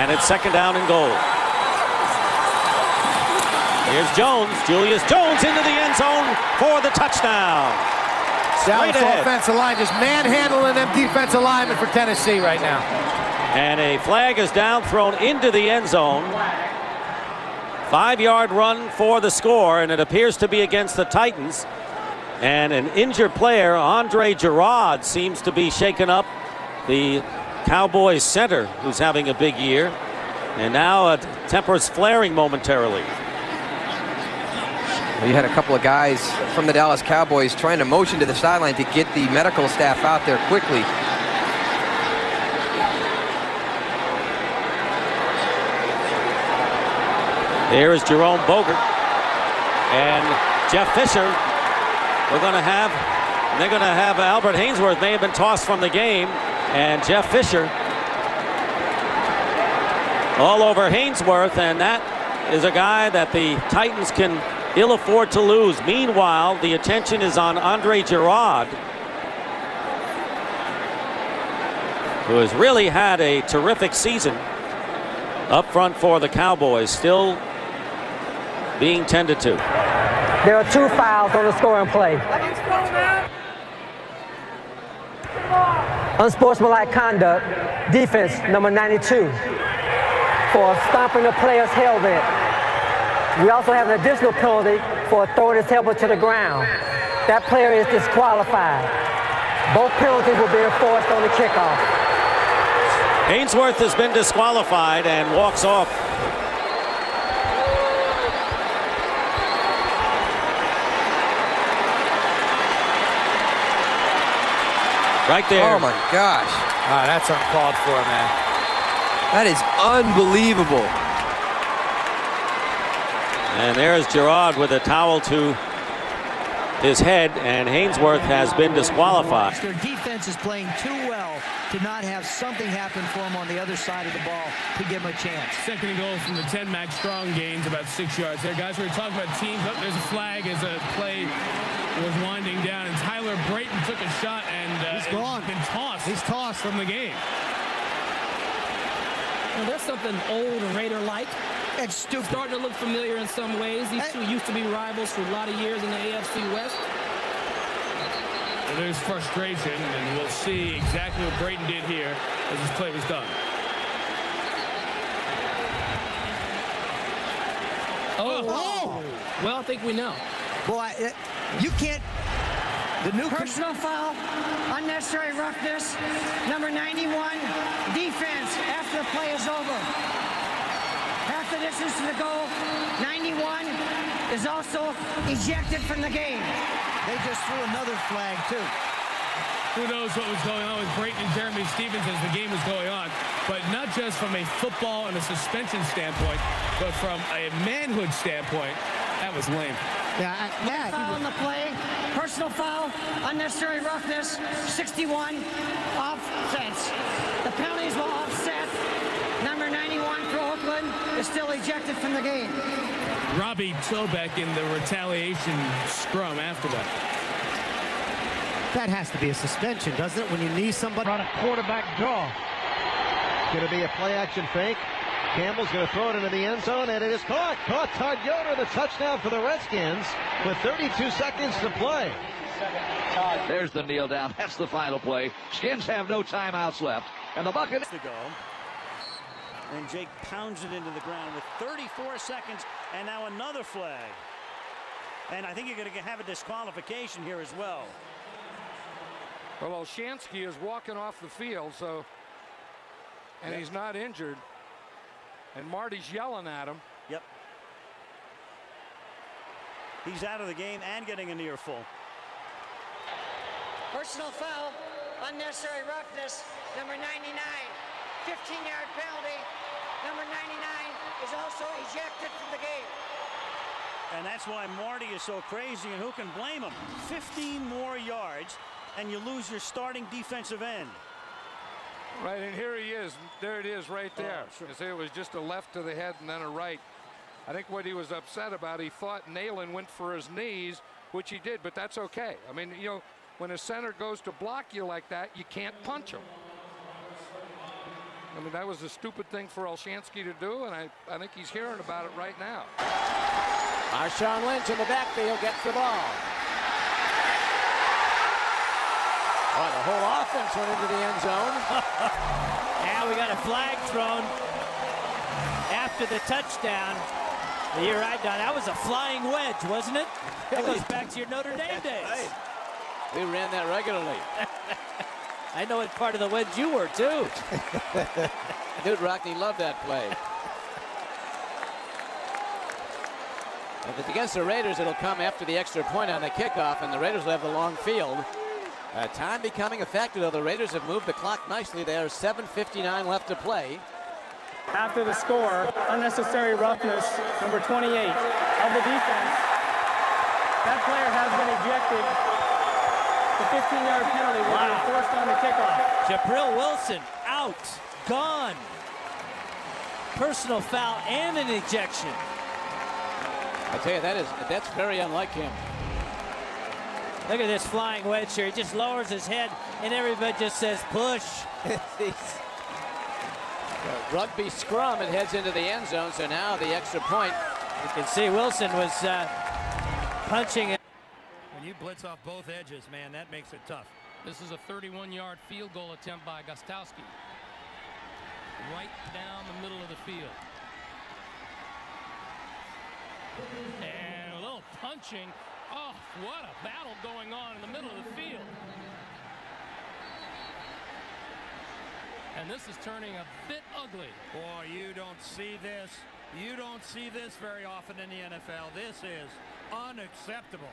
And it's 2nd down and goal. Here's Jones, Julius Jones into the end zone for the touchdown. Dallas offensive line just manhandling them defensive linemen for Tennessee right now. And a flag is down, thrown into the end zone. 5-yard run for the score, and it appears to be against the Titans. And an injured player, Andre Gerard, seems to be shaken up. The Cowboys center, who's having a big year. And now tempers flaring momentarily. You had a couple of guys from the Dallas Cowboys trying to motion to the sideline to get the medical staff out there quickly. Here is Jerome Bogert and Jeff Fisher. They're going to have Albert Hainsworth may have been tossed from the game, and Jeff Fisher all over Hainsworth, and that is a guy that the Titans can ill afford to lose. Meanwhile, the attention is on Andre Gerard, who has really had a terrific season up front for the Cowboys, still being tended to. There are 2 fouls on the scoring play. Unsportsmanlike conduct, defense number 92, for stomping a player's helmet. We also have an additional penalty for throwing his helmet to the ground. That player is disqualified. Both penalties will be enforced on the kickoff. Hainsworth has been disqualified and walks off. Right there. Oh my gosh. That's uncalled for, man. That is unbelievable. And there's Gerard with a towel to his head, and Hainsworth has been disqualified. Their defense is playing too well to not have something happen for them on the other side of the ball to give them a chance. 2nd and goal from the 10. Max Strong gains about 6 yards there. Guys, we were talking about teams. Oh, there's a flag as a play was winding down, and Tyler Brayton took a shot, and he's gone. Been tossed. He's tossed from the game. Well, there's something old and Raider-like. It's stupid. Starting to look familiar in some ways. These two used to be rivals for a lot of years in the AFC West. Well, there's frustration, and we'll see exactly what Brayton did here as this play was done. Oh! Well, I think we know. Boy, you can't. The new personal foul, unnecessary roughness, number 91, defense after the play is over. Half the distance to the goal, 91 is also ejected from the game. They just threw another flag, too. Who knows what was going on with Brayton and Jeremy Stevens as the game was going on, but not just from a football and a suspension standpoint, but from a manhood standpoint, that was lame. Yeah, foul on the play, personal foul, unnecessary roughness, 61, offense. The penalties will offset. Number 91 for Oakland is still ejected from the game. Robbie Tobeck in the retaliation scrum after that. That has to be a suspension, doesn't it? When you knee somebody on a quarterback draw. Going to be a play-action fake. Campbell's going to throw it into the end zone, and it is caught. Caught Todd Yoder, the touchdown for the Redskins with 32 seconds to play. There's the kneel down. That's the final play. Skins have no timeouts left, and the Buccaneers to go. And Jake pounds it into the ground with 34 seconds, and now another flag. And I think you're going to have a disqualification here as well. Well, Olshansky is walking off the field, so, and he's not injured. And Marty's yelling at him. Yep. He's out of the game and getting a near full. Personal foul, unnecessary roughness, number 99, 15-yard penalty. Number 99 is also ejected from the game. And that's why Marty is so crazy, and who can blame him? 15 more yards, and you lose your starting defensive end. Right, and here he is. There it is right there. Sure. You see, it was just a left to the head and then a right. I think what he was upset about, he thought Nalen went for his knees, which he did, but that's okay. I mean, you know, when a center goes to block you like that, you can't punch him. I mean, that was a stupid thing for Olshansky to do, and I think he's hearing about it right now. Marshawn Lynch in the backfield gets the ball. Oh, the whole offense went into the end zone. And we got a flag thrown after the touchdown. You're right, Don. That was a flying wedge, wasn't it? That goes back to your Notre Dame days. Right. We ran that regularly. I know what part of the wedge you were, too. Dude, Rockney loved that play. If it's against the Raiders, it'll come after the extra point on the kickoff, and the Raiders will have the long field. Time becoming a factor, though. The Raiders have moved the clock nicely. There are 7:59 left to play. After the score, unnecessary roughness, number 28 of the defense. That player has been ejected. The 15-yard penalty will be enforced on the kickoff. Jabril Wilson out, gone. Personal foul and an ejection. I tell you, that's very unlike him. Look at this flying wedge here. He just lowers his head, and everybody just says push. Rugby scrum, it heads into the end zone, so now the extra point. You can see Wilson was punching it. When you blitz off both edges, man, that makes it tough. This is a 31-yard field goal attempt by Gostowski. Right down the middle of the field. And a little punching. Oh, what a battle going on in the middle of the field. And this is turning a bit ugly. Boy, you don't see this. You don't see this very often in the NFL. This is unacceptable.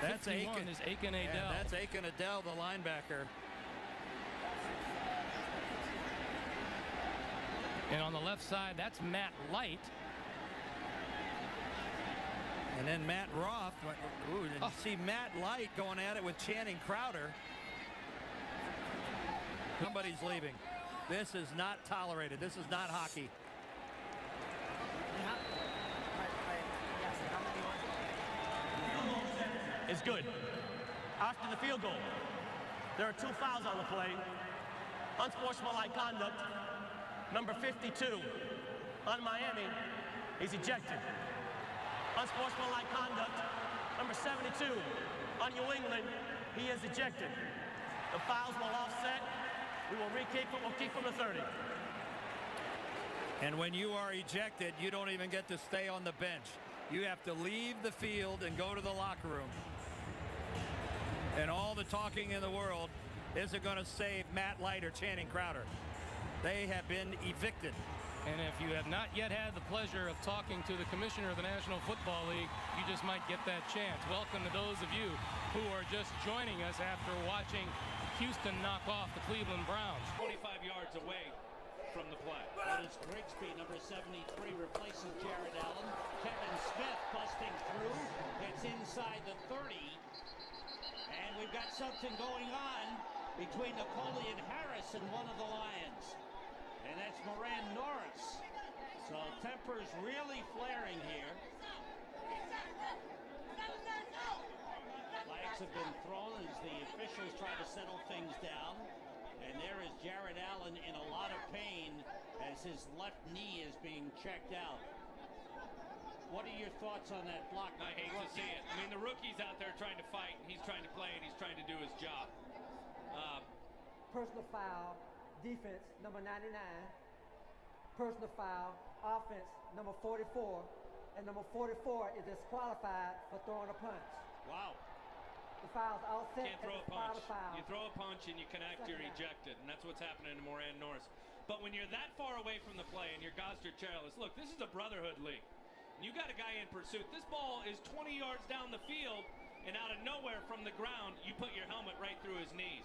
That's Aiken. Is Aiken Adell. Yeah, that's Aiken Adell, the linebacker. And on the left side, that's Matt Light. And then Matt Roth. Ooh, and you see Matt Light going at it with Channing Crowder. Somebody's leaving. This is not tolerated. This is not hockey. Is good. After the field goal, there are 2 fouls on the play. Unsportsmanlike conduct. Number 52 on Miami, he's ejected. Unsportsmanlike conduct. Number 72 on New England, he is ejected. The fouls will offset. We will re-kick, but we'll kick from the 30. And when you are ejected, you don't even get to stay on the bench. You have to leave the field and go to the locker room. And all the talking in the world isn't going to save Matt Light or Channing Crowder. They have been evicted. And if you have not yet had the pleasure of talking to the commissioner of the National Football League, you just might get that chance. Welcome to those of you who are just joining us after watching Houston knock off the Cleveland Browns. 25 yards away from the play. That is Grigsby, number 73, replacing Jared Allen. Kevin Smith busting through, gets inside the 30. And we've got something going on between Napoleon Harris and one of the Lions. And that's Moran Norris. So tempers really flaring here. Flags have been thrown as the officials try to settle things down. And there is Jared Allen in a lot of pain as his left knee is being checked out. What are your thoughts on that block? I hate to see it. I mean, the rookie's out there trying to fight. He's trying to play, and he's trying to do his job. Personal foul, defense, number 99. Personal foul, offense, number 44. And number 44 is disqualified for throwing a punch. Wow. The foul's all set. Can't throw a punch. You throw a punch and you connect, you're ejected. And that's what's happening to Moran Norris. But when you're that far away from the play and you're Gosder Charles, look, this is a brotherhood league. You got a guy in pursuit. This ball is 20 yards down the field, and out of nowhere from the ground, you put your helmet right through his knees.